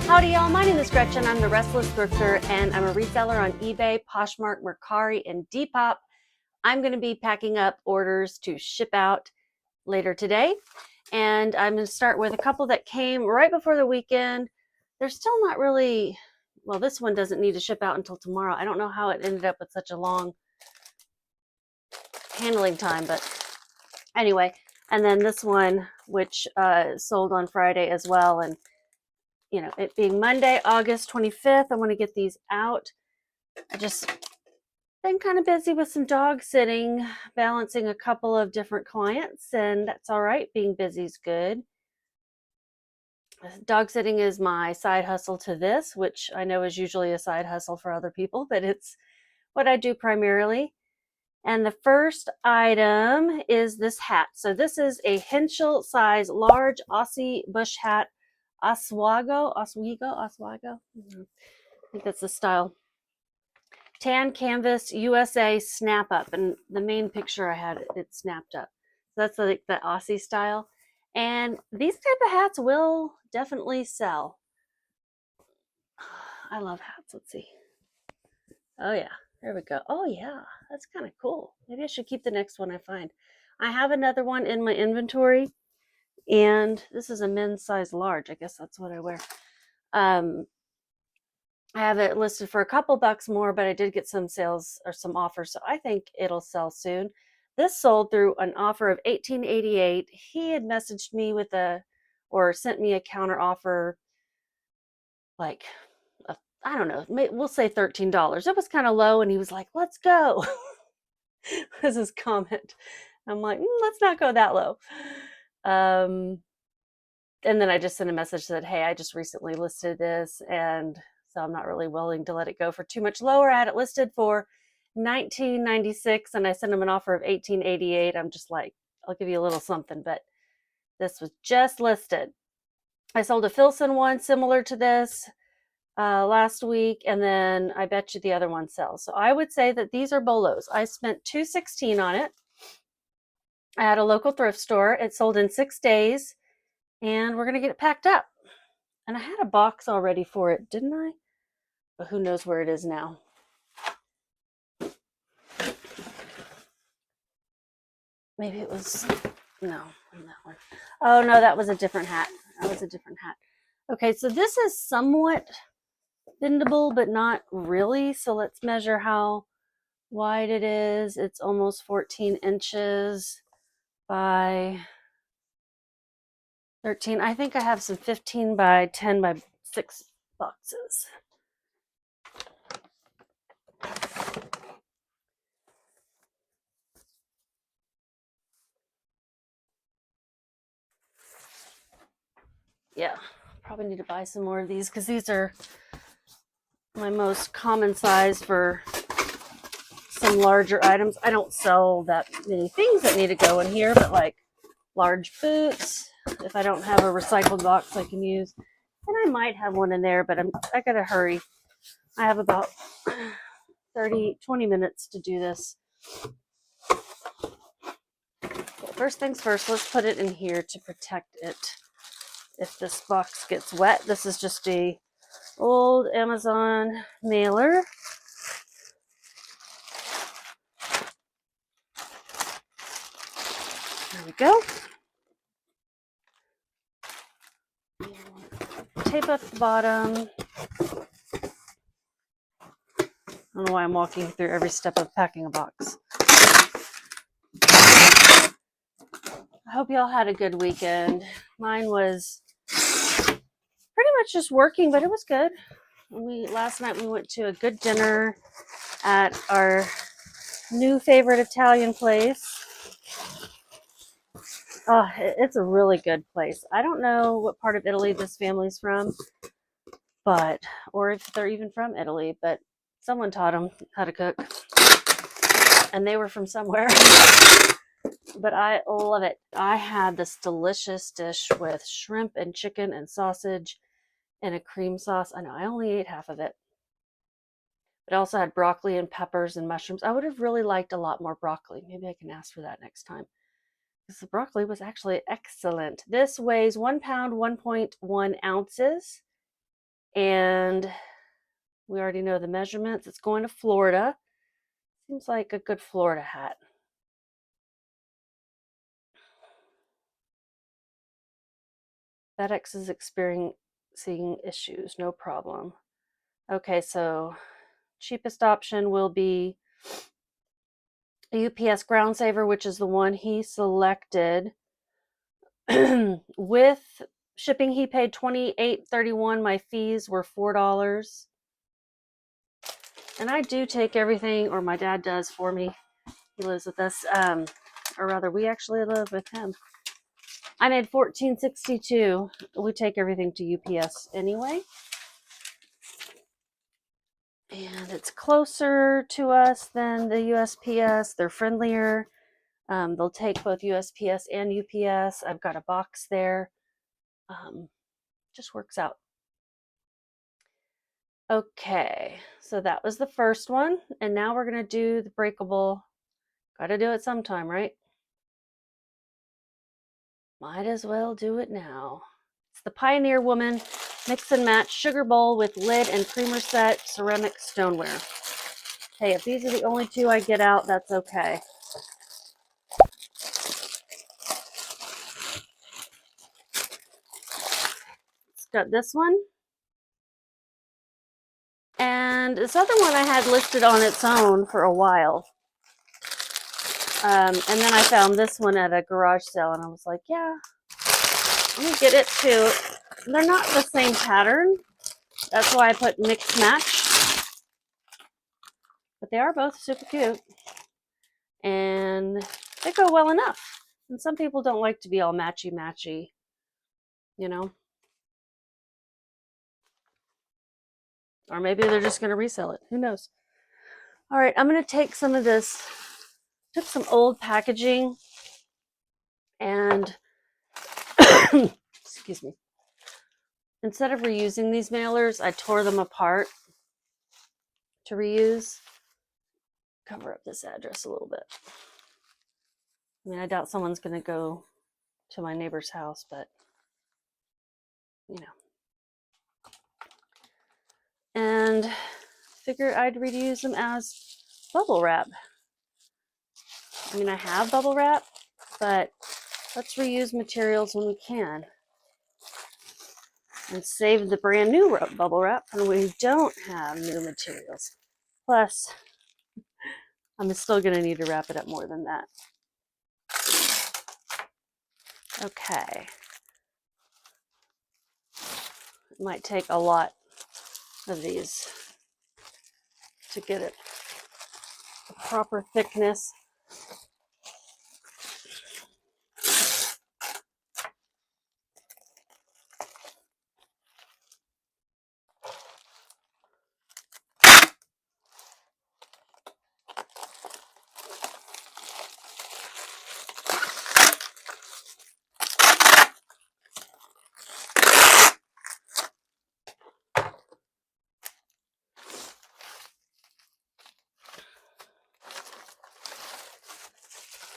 Howdy y'all, my name is Gretchen. I'm the Restless Thrifter and I'm a reseller on eBay, Poshmark, Mercari, and Depop. I'm going to be packing up orders to ship out later today. And I'm going to start with a couple that came right before the weekend. They're still not really, well, this one doesn't need to ship out until tomorrow. I don't know how it ended up with such a long handling time, but anyway. And then this one, which sold on Friday as well. And you know, it being Monday, August 25th, I want to get these out. I just been kind of busy with some dog sitting, balancing a couple of different clients, and that's all right. Being busy is good. Dog sitting is my side hustle to this, which I know is usually a side hustle for other people, but it's what I do primarily. And the first item is this hat. So this is a Henschel size large Aussie bush hat, Oswego. I think that's the style. Tan canvas USA snap up, and the main picture I had it snapped up. So that's like the Aussie style. And these type of hats will definitely sell. I love hats. Let's see. Oh yeah, there we go. Oh yeah, that's kind of cool. Maybe I should keep the next one I find. I have another one in my inventory, and this is a men's size large. I guess that's what I wear. I have it listed for a couple bucks more, but I did get some sales or some offers, so I think it'll sell soon. This sold through an offer of $18.88. He had messaged me with or sent me a counter offer, like, I don't know, we'll say $13. It was kind of low, and he was like, let's go. Was his comment. I'm like, let's not go that low. And then I just sent a message that said, hey, I just recently listed this, and so I'm not really willing to let it go for too much lower. I had it listed for $19.96, and I sent him an offer of $18.88. I'm just like, I'll give you a little something, but this was just listed. I sold a Filson one similar to this last week, and then I bet you the other one sells. So I would say that these are bolos. I spent $216 on it at a local thrift store. It sold in 6 days, and we're going to get it packed up. And I had a box already for it, didn't I? But who knows where it is now. Maybe it was, no, on that one. Oh no, that was a different hat. Okay, so this is somewhat bendable, but not really. So let's measure how wide it is. It's almost 14 inches by 13. I think I have some 15 by 10 by 6 boxes. Yeah, probably need to buy some more of these because these are my most common size for some larger items. I don't sell that many things that need to go in here, but like large boots, if I don't have a recycled box I can use. And I might have one in there, but I gotta hurry. I have about 20 minutes to do this. Okay, first things first, let's put it in here to protect it if this box gets wet. This is just a old Amazon mailer. There we go. Tape up the bottom. I don't know why I'm walking through every step of packing a box. I hope y'all had a good weekend. Mine was pretty much just working, but it was good. Last night we went to a good dinner at our new favorite Italian place. Oh, it's a really good place. I don't know what part of Italy this family's from, or if they're even from Italy, but someone taught them how to cook, and they were from somewhere. But I love it. I had this delicious dish with shrimp and chicken and sausage and a cream sauce. I know I only ate half of it. It also had broccoli and peppers and mushrooms. I would have really liked a lot more broccoli. Maybe I can ask for that next time, because the broccoli was actually excellent. This weighs 1 pound, 1.1 ounces. And we already know the measurements. It's going to Florida. Seems like a good Florida hat. FedEx is experiencing issues, no problem. Okay, so cheapest option will be a UPS Ground Saver, which is the one he selected. With shipping, he paid $28.31. My fees were $4. And I do take everything, or my dad does for me. He lives with us, or rather, we actually live with him. I made $14.62. We take everything to UPS anyway. And it's closer to us than the USPS. They're friendlier. They'll take both USPS and UPS. I've got a box there. Just works out. Okay, so that was the first one. And now we're going to do the breakable. Got to do it sometime, right? Might as well do it now. It's the Pioneer Woman Mix and Match Sugar Bowl with lid and creamer set ceramic stoneware. Hey, if these are the only two I get out, that's okay. It's got this one. And this other one I had listed on its own for a while. And then I found this one at a garage sale, and I was like, yeah, let me get it too. They're not the same pattern. That's why I put mix match. But they are both super cute. And they go well enough. And some people don't like to be all matchy-matchy, you know? Or maybe they're just going to resell it. Who knows? All right, I'm going to take some of this. Took some old packaging and excuse me. Instead of reusing these mailers, I tore them apart to reuse. Cover up this address a little bit. I mean, I doubt someone's going to go to my neighbor's house, but you know. And figured I'd reuse them as bubble wrap. I mean, I have bubble wrap, but let's reuse materials when we can. And save the brand new bubble wrap when we don't have new materials. Plus, I'm still going to need to wrap it up more than that. Okay. It might take a lot of these to get it the proper thickness.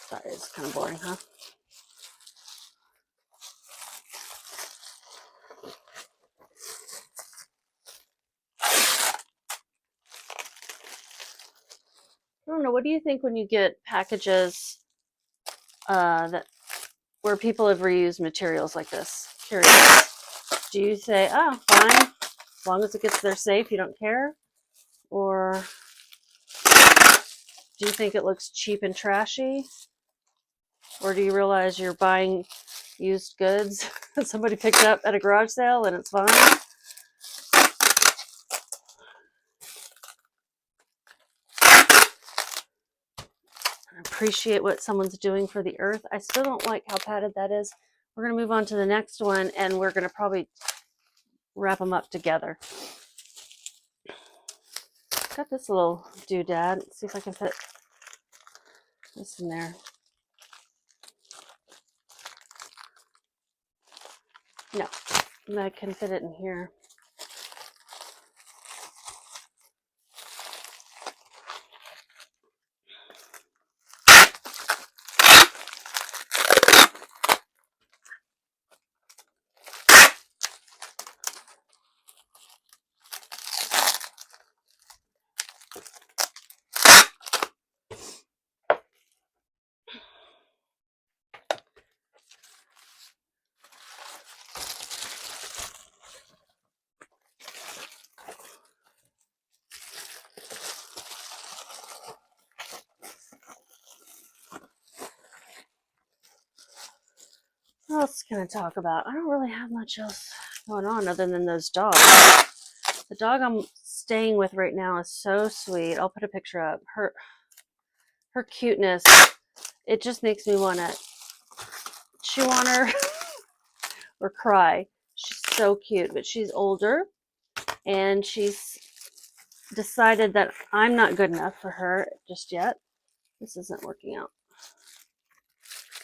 Sorry, it's kind of boring, huh? I don't know. What do you think when you get packages where people have reused materials like this? Curious. Do you say, oh, fine, as long as it gets there safe, you don't care? Or do you think it looks cheap and trashy? Or do you realize you're buying used goods that somebody picked up at a garage sale and it's fine? I appreciate what someone's doing for the earth. I still don't like how padded that is. We're going to move on to the next one, and we're going to probably wrap them up together. Got this little doodad. Let's see if I can fit this in there. No, I can fit it in here. going to talk about? I don't really have much else going on other than those dogs. The dog I'm staying with right now is so sweet. I'll put a picture up. Her cuteness, it just makes me want to chew on her or cry. She's so cute, but she's older and she's decided that I'm not good enough for her just yet. This isn't working out.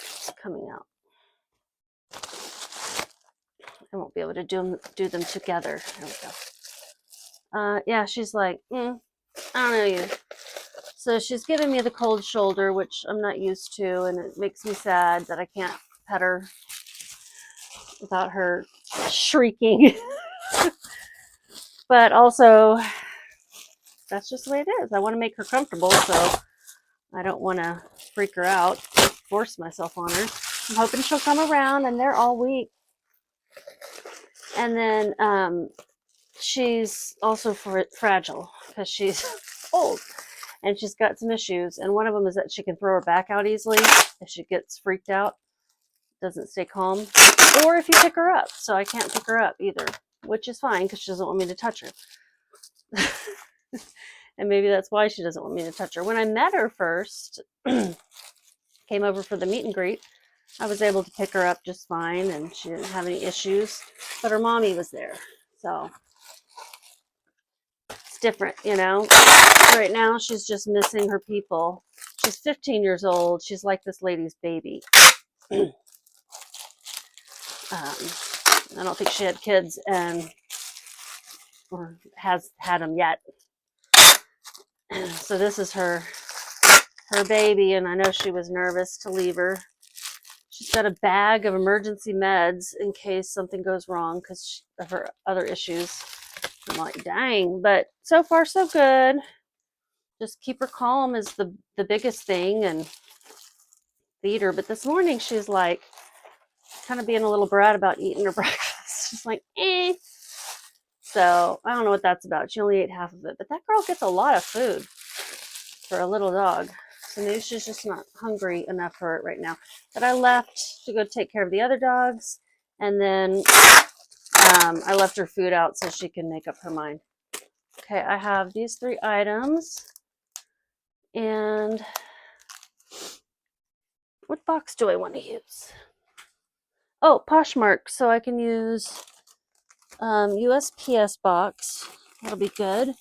It's coming out. I won't be able to do them together. There we go. Yeah, she's like, I don't know you. So she's giving me the cold shoulder, which I'm not used to, and it makes me sad that I can't pet her without her shrieking. But also, that's just the way it is. I want to make her comfortable, so I don't want to freak her out, force myself on her. I'm hoping she'll come around, and they're all week. And then she's also fragile because she's old. And she's got some issues, and one of them is that she can throw her back out easily if she gets freaked out, doesn't stay calm, or if you pick her up. So I can't pick her up either, which is fine because she doesn't want me to touch her. And maybe that's why she doesn't want me to touch her. When I met her first, came over for the meet and greet, I was able to pick her up just fine, and she didn't have any issues, but her mommy was there. So it's different, you know. Right now, she's just missing her people. She's 15 years old. She's like this lady's baby. I don't think she had kids or has had them yet. So this is her baby, and I know she was nervous to leave her. She's got a bag of emergency meds in case something goes wrong because of her other issues. I'm like, dang, but so far so good. Just keep her calm is the biggest thing, and feed her. But this morning she's like kind of being a little brat about eating her breakfast. She's like, eh. So I don't know what that's about. She only ate half of it, but that girl gets a lot of food for a little dog. So maybe she's just not hungry enough for it right now. But I left to go take care of the other dogs, and then I left her food out so she can make up her mind. Okay, I have these 3 items. And what box do I want to use? Oh, Poshmark. So I can use USPS box. That'll be good.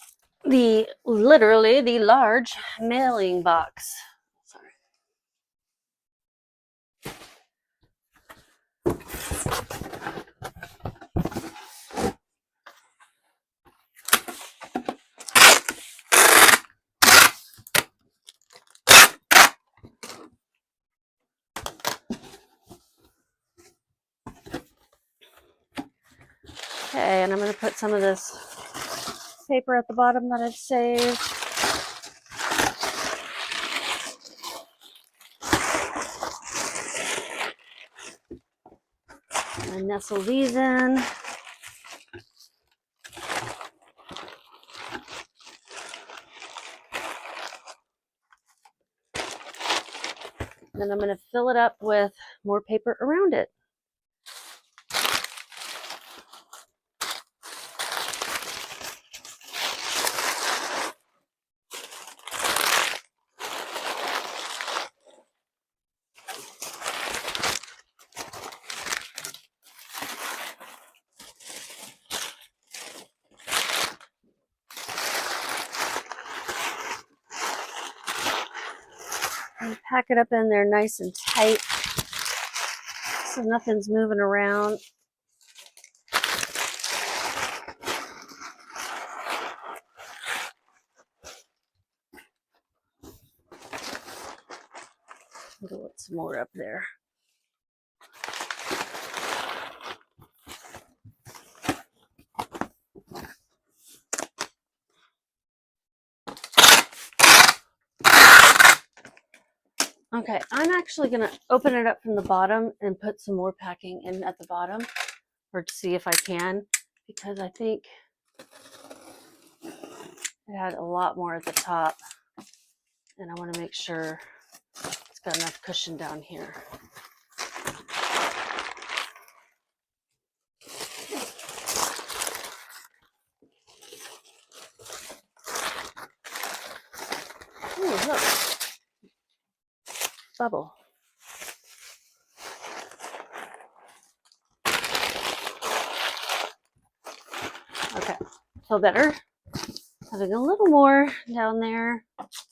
Literally the large mailing box. Sorry. Okay, and I'm going to put some of this paper at the bottom that I've saved. And nestle these in. Then I'm going to fill it up with more paper around it. And pack it up in there nice and tight so nothing's moving around. I'll put some more up there. Okay, I'm actually going to open it up from the bottom and put some more packing in at the bottom, or to see if I can, because I think it had a lot more at the top, and I want to make sure it's got enough cushion down here. bubble. Okay, feel better. Having a little more down there. Let's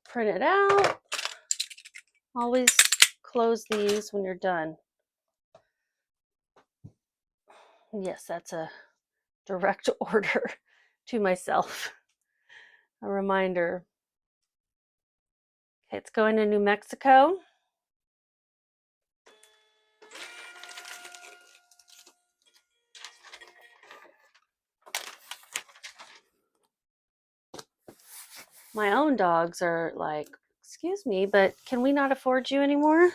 print it out. Always close these when you're done. Yes, that's a direct order to myself. A reminder. Okay, it's going to New Mexico. My own dogs are like, excuse me, but can we not afford you anymore?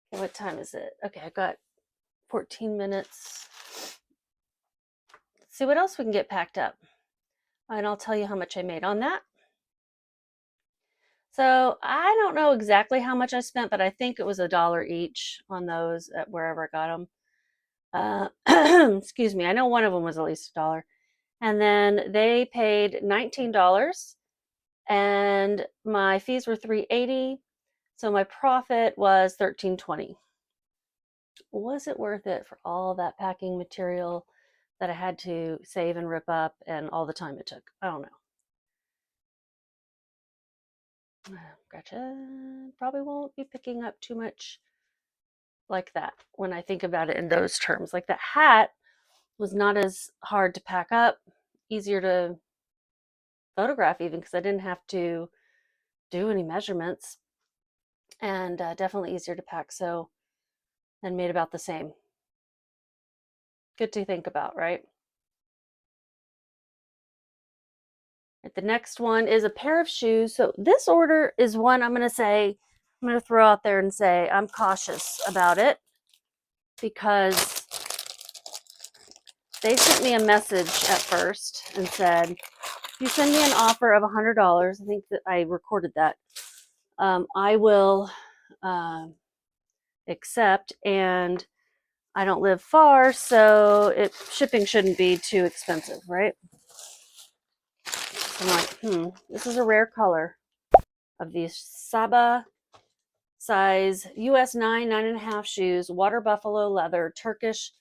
What time is it? Okay, I got 14 minutes. Let's see what else we can get packed up. And I'll tell you how much I made on that. So I don't know exactly how much I spent, but I think it was $1 each on those at wherever I got them. Excuse me. I know one of them was at least $1. And then they paid $19 and my fees were $3.80. So my profit was $13.20. Was it worth it for all that packing material that I had to save and rip up and all the time it took? I don't know. Gretchen probably won't be picking up too much like that when I think about it in those terms. Like that hat was not as hard to pack up, easier to photograph even because I didn't have to do any measurements, and definitely easier to pack. So, and made about the same. Good to think about, right? The next one is a pair of shoes. So this order is one I'm going to throw out there and say I'm cautious about it because they sent me a message at first and said, if you send me an offer of $100, I think that I recorded that, I will accept, and I don't live far, so shipping shouldn't be too expensive, right? So I'm like, this is a rare color of these Saba size US 9.5 shoes, water buffalo leather, Turkish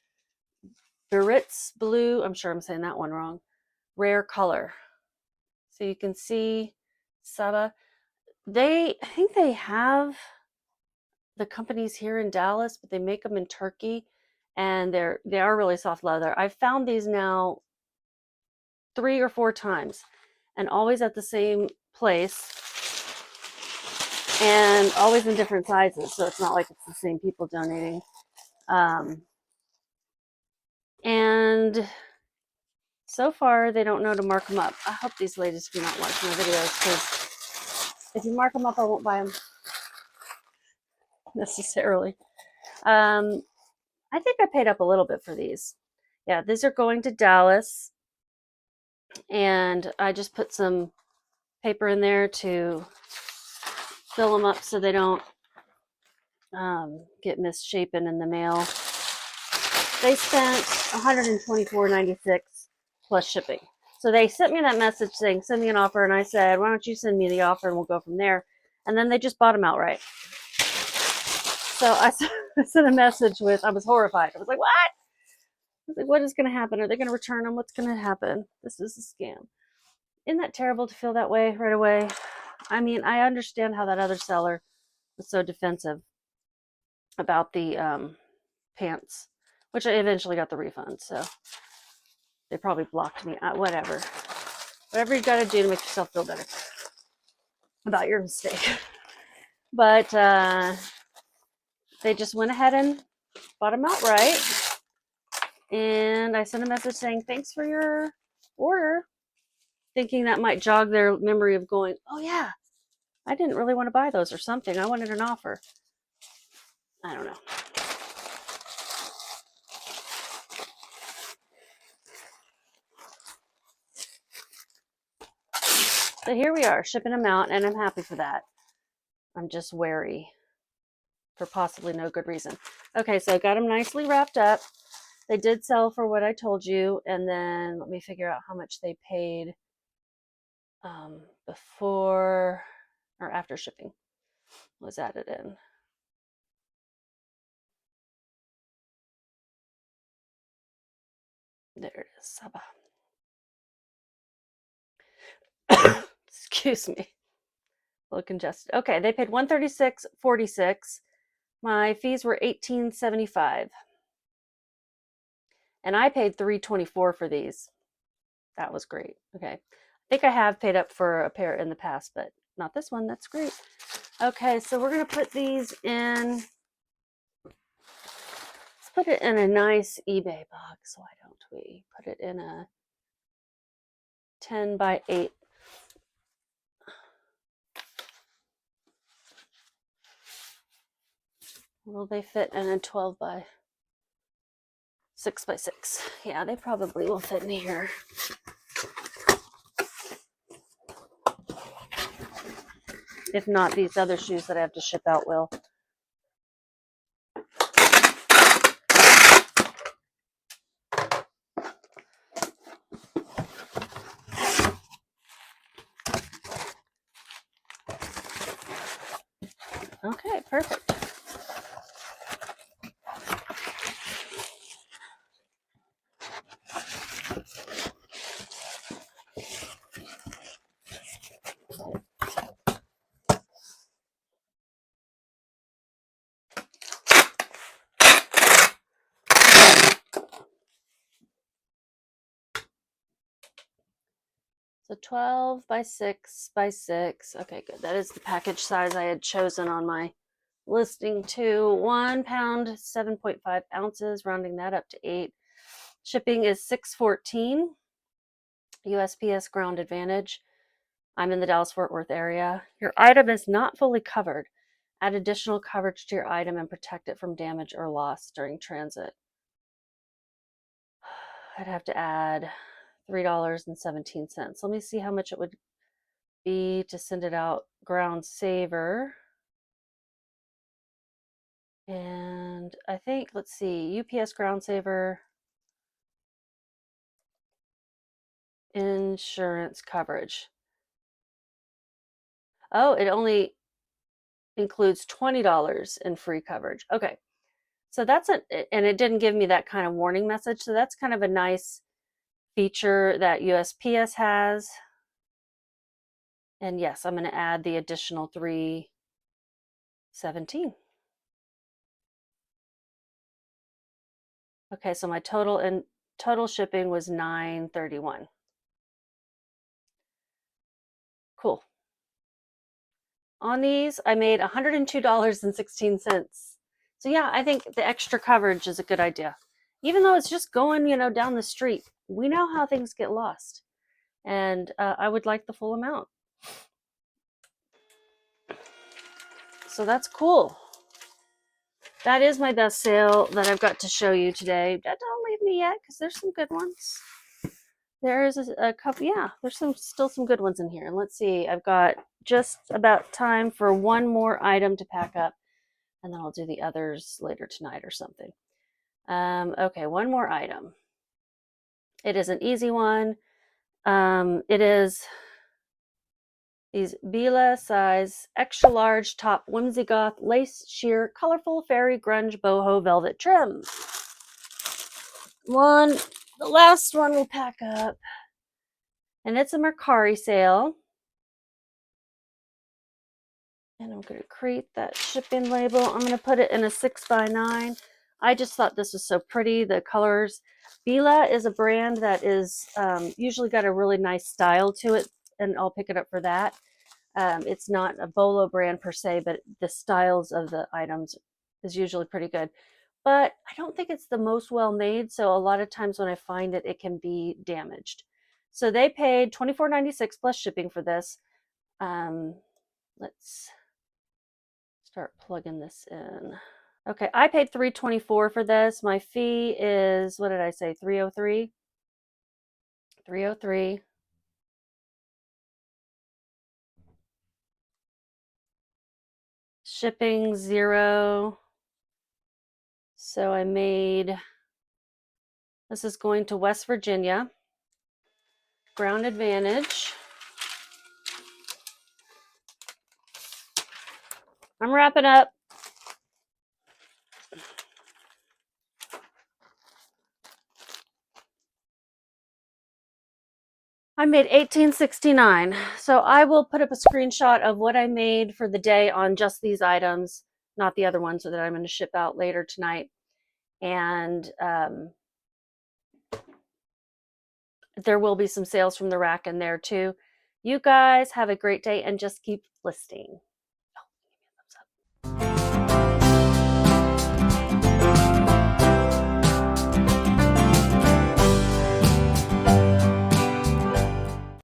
Biritz blue. I'm sure I'm saying that one wrong. Rare color. So you can see Saba. I think they have the companies here in Dallas, but they make them in Turkey, and they are really soft leather. I've found these now 3 or 4 times, and always at the same place, and always in different sizes. So it's not like it's the same people donating. And so far, they don't know to mark them up. I hope these ladies do not watch my videos, because if you mark them up, I won't buy them necessarily. I think I paid up a little bit for these. Yeah, these are going to Dallas, and I just put some paper in there to fill them up so they don't get misshapen in the mail. They spent $124.96 plus shipping. So they sent me that message saying, send me an offer. And I said, why don't you send me the offer and we'll go from there. And then they just bought them outright. So I sent a message I was horrified. I was like, what? I was like, what is going to happen? Are they going to return them? What's going to happen? This is a scam. Isn't that terrible to feel that way right away? I mean, I understand how that other seller was so defensive about the pants, which I eventually got the refund. So they probably blocked me. Whatever you got to do to make yourself feel better about your mistake. But they just went ahead and bought them outright. And I sent a message saying, thanks for your order, thinking that might jog their memory of going, oh yeah, I didn't really want to buy those or something. I wanted an offer. I don't know. So here we are, shipping them out, and I'm happy for that. I'm just wary for possibly no good reason. Okay, so I got them nicely wrapped up. They did sell for what I told you, and then let me figure out how much they paid before or after shipping was added in. There it is. Saba. Excuse me. A little congested. Okay, they paid $136.46. My fees were $18.75. And I paid $324 for these. That was great. Okay. I think I have paid up for a pair in the past, but not this one. That's great. Okay, so we're going to put these in. Let's put it in a nice eBay box. Why don't we put it in a 10 by 8? Will they fit in a 12 by 6 by 6? Yeah, they probably will fit in here. If not, these other shoes that I have to ship out will. Okay, perfect. So 12 by 6 by 6. Okay, good. That is the package size I had chosen on my listing too. 1 pound, 7.5 ounces, rounding that up to 8. Shipping is $6.14. USPS Ground Advantage. I'm in the Dallas-Fort Worth area. Your item is not fully covered. Add additional coverage to your item and protect it from damage or loss during transit. I'd have to add $3.17. Let me see how much it would be to send it out ground saver. And I think, let's see, UPS ground saver insurance coverage. Oh, it only includes $20 in free coverage. Okay. So that's it. And it didn't give me that kind of warning message. So that's kind of a nice feature that USPS has. And yes, I'm going to add the additional $3.17. Okay, so my total shipping was $9.31. Cool. On these, I made $102.16. So yeah, I think the extra coverage is a good idea. Even though it's just going, down the street, we know how things get lost. And I would like the full amount. So that's cool. That is my best sale that I've got to show you today. Don't leave me yet, because there's some good ones. There is a couple, yeah, there's still some good ones in here. And let's see, I've got just about time for one more item to pack up, and then I'll do the others later tonight or something. Okay, one more item. It is an easy one. It is these Bila size extra large top whimsy goth lace sheer colorful fairy grunge boho velvet trim. The last one we'll pack up, and it's a Mercari sale. And I'm going to create that shipping label. I'm going to put it in a 6x9. I just thought this was so pretty, the colors. Bila is a brand that is usually got a really nice style to it, and I'll pick it up for that. It's not a Bolo brand per se, but the styles of the items is usually pretty good. But I don't think it's the most well made, so a lot of times when I find it, it can be damaged. So they paid $24.96 plus shipping for this. Let's start plugging this in. Okay, I paid $324 for this. My fee is, what did I say, $303? $303. Shipping $0. So I made This is going to West Virginia. Ground Advantage. I'm wrapping up. I made $18.69. So I will put up a screenshot of what I made for the day on just these items, not the other ones that I'm going to ship out later tonight. And there will be some sales from the rack in there too. You guys have a great day and just keep listing.